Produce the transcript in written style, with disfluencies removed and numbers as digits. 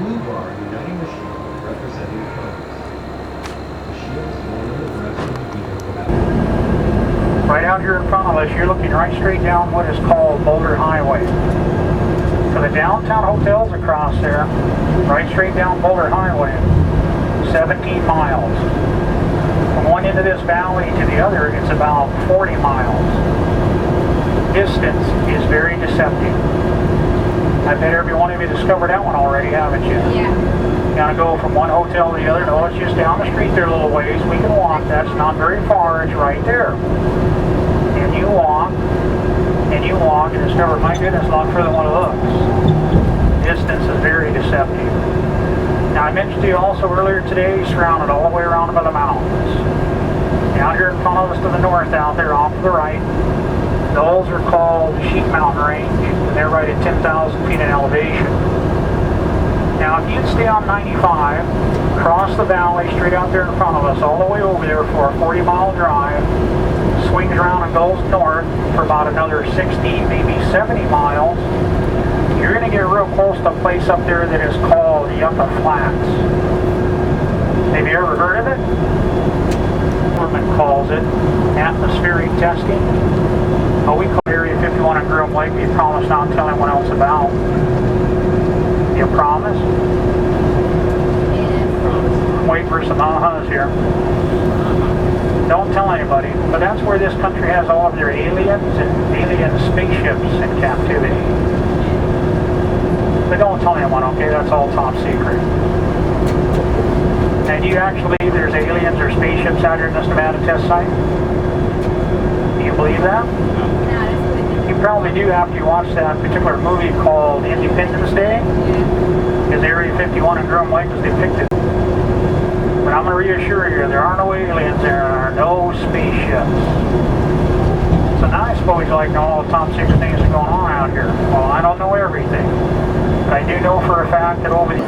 blue bar uniting the shield representing the compass. The shield is one of the directions either without. Right out here in front of us, you're looking right straight down what is called Boulder Highway. So the downtown hotel's across there, right straight down Boulder Highway, 17 miles. From one end of this valley to the other, it's about 40 miles. Distance is very deceptive. I bet every one of you discovered that one already, haven't you? Yeah. You gotta go from one hotel to the other. No, it's just down the street there a little ways. We can walk. That's not very far. It's right there. And you walk, and discover, my goodness, a lot further than what it looks. Distance is very deceptive. Now, I mentioned to you also earlier today, surrounded all the way around by the mountains. Down here in front of us to the north out there, off to the right, those are called Sheep Mountain Range, and they're right at 10,000 feet in elevation. Now, if you'd stay on 95, cross the valley straight out there in front of us, all the way over there for a 40-mile drive, swings around and goes north for about another 60, maybe 70 miles, you're going to get real close to a place up there that is called Yucca Flats. Have you ever heard of it? Government calls it atmospheric testing. Oh, we call Area 51 in Groom Lake. You promise not to tell anyone else about. You promise? Yeah, promise. I'm waiting for some ahas here. Don't tell anybody, but that's where this country has all of their aliens and alien spaceships in captivity. But don't tell anyone, okay? That's all top secret. And do you actually believe there's aliens or spaceships out here in this Nevada test site? Do you believe that? You probably do after you watch that particular movie called Independence Day. Because Area 51 in Groom Lake was depicted. But I'm going to reassure you, there are no aliens, there are no spaceships. So now I suppose you like to know all the top secret things that are going on out here. Well, I don't know everything. But I do know for a fact that over the